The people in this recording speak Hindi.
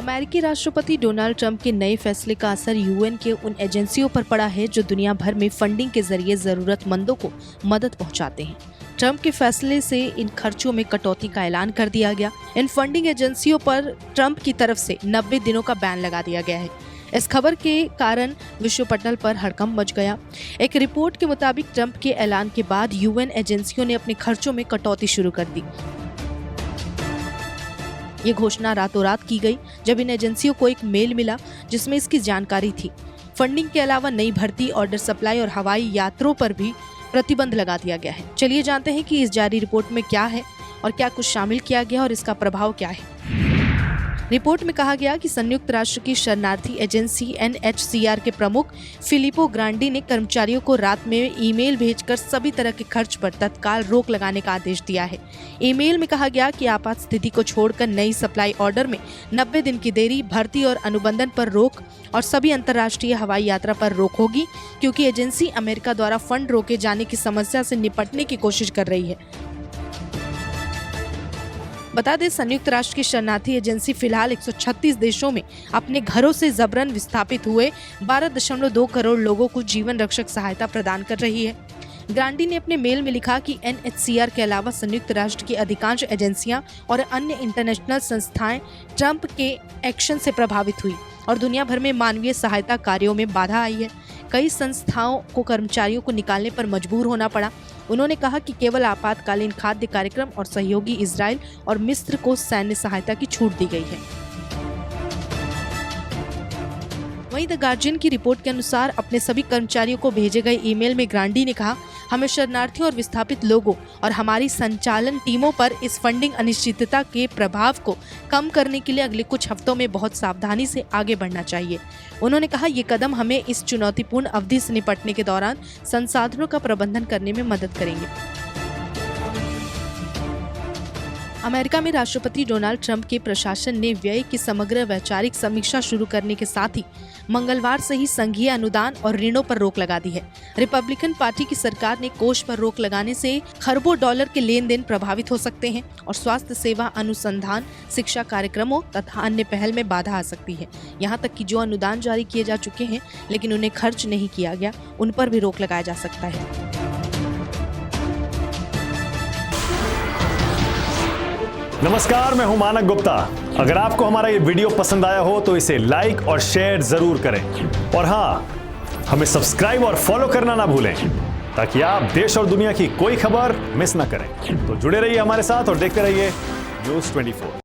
अमेरिकी राष्ट्रपति डोनाल्ड ट्रंप के नए फैसले का असर यूएन के उन एजेंसियों पर पड़ा है जो दुनिया भर में फंडिंग के जरिए जरूरतमंदों को मदद पहुंचाते हैं। ट्रंप के फैसले से इन खर्चों में कटौती का ऐलान कर दिया गया। इन फंडिंग एजेंसियों पर ट्रंप की तरफ से 90 दिनों का बैन लगा दिया गया है। इस खबर के कारण विश्व पटल पर हड़कंप मच गया। एक रिपोर्ट के मुताबिक ट्रंप के ऐलान के बाद यूएन एजेंसियों ने अपने खर्चों में कटौती शुरू कर दी। ये घोषणा रातों रात की गई जब इन एजेंसियों को एक मेल मिला जिसमें इसकी जानकारी थी। फंडिंग के अलावा नई भर्ती, ऑर्डर सप्लाई और हवाई यात्रों पर भी प्रतिबंध लगा दिया गया है। चलिए जानते हैं कि इस जारी रिपोर्ट में क्या है और क्या कुछ शामिल किया गया और इसका प्रभाव क्या है। रिपोर्ट में कहा गया कि संयुक्त राष्ट्र की शरणार्थी एजेंसी UNHCR के प्रमुख फिलिपो ग्रांडी ने कर्मचारियों को रात में ईमेल भेजकर सभी तरह के खर्च पर तत्काल रोक लगाने का आदेश दिया है। ईमेल में कहा गया कि आपात स्थिति को छोड़कर नई सप्लाई ऑर्डर में 90 दिन की देरी, भर्ती और अनुबंधन पर रोक और सभी अंतर्राष्ट्रीय हवाई यात्रा पर रोक होगी, क्योंकि एजेंसी अमेरिका द्वारा फंड रोके जाने की समस्या से निपटने की कोशिश कर रही है। बता दें, संयुक्त राष्ट्र की शरणार्थी एजेंसी फिलहाल 136 देशों में अपने घरों से जबरन विस्थापित हुए 12.2 करोड़ लोगों को जीवन रक्षक सहायता प्रदान कर रही है। ग्रांडी ने अपने मेल में लिखा कि UNHCR के अलावा संयुक्त राष्ट्र की अधिकांश एजेंसियां और अन्य इंटरनेशनल संस्थाएं ट्रंप के एक्शन से प्रभावित हुई और दुनिया भर में मानवीय सहायता कार्यों में बाधा आई है। कई संस्थाओं को कर्मचारियों को निकालने पर मजबूर होना पड़ा। उन्होंने कहा कि केवल आपातकालीन खाद्य कार्यक्रम और सहयोगी इजराइल और मिस्र को सैन्य सहायता की छूट दी गई है। वहीं द गार्जियन की रिपोर्ट के अनुसार अपने सभी कर्मचारियों को भेजे गए ईमेल में ग्रांडी ने कहा, हमें शरणार्थियों और विस्थापित लोगों और हमारी संचालन टीमों पर इस फंडिंग अनिश्चितता के प्रभाव को कम करने के लिए अगले कुछ हफ्तों में बहुत सावधानी से आगे बढ़ना चाहिए। उन्होंने कहा, ये कदम हमें इस चुनौतीपूर्ण अवधि से निपटने के दौरान संसाधनों का प्रबंधन करने में मदद करेंगे। अमेरिका में राष्ट्रपति डोनाल्ड ट्रंप के प्रशासन ने व्यय की समग्र वैचारिक समीक्षा शुरू करने के साथ ही मंगलवार से ही संघीय अनुदान और ऋणों पर रोक लगा दी है। रिपब्लिकन पार्टी की सरकार ने कोष पर रोक लगाने से खरबों डॉलर के लेन देन प्रभावित हो सकते हैं और स्वास्थ्य सेवा, अनुसंधान, शिक्षा कार्यक्रमों तथा अन्य पहल में बाधा आ सकती है। यहाँ तक कि जो अनुदान जारी किए जा चुके हैं लेकिन उन्हें खर्च नहीं किया गया, उन पर भी रोक लगाया जा सकता है। नमस्कार, मैं हूं मानक गुप्ता। अगर आपको हमारा ये वीडियो पसंद आया हो तो इसे लाइक और शेयर जरूर करें और हाँ, हमें सब्सक्राइब और फॉलो करना ना भूलें ताकि आप देश और दुनिया की कोई खबर मिस ना करें। तो जुड़े रहिए हमारे साथ और देखते रहिए न्यूज़ 24।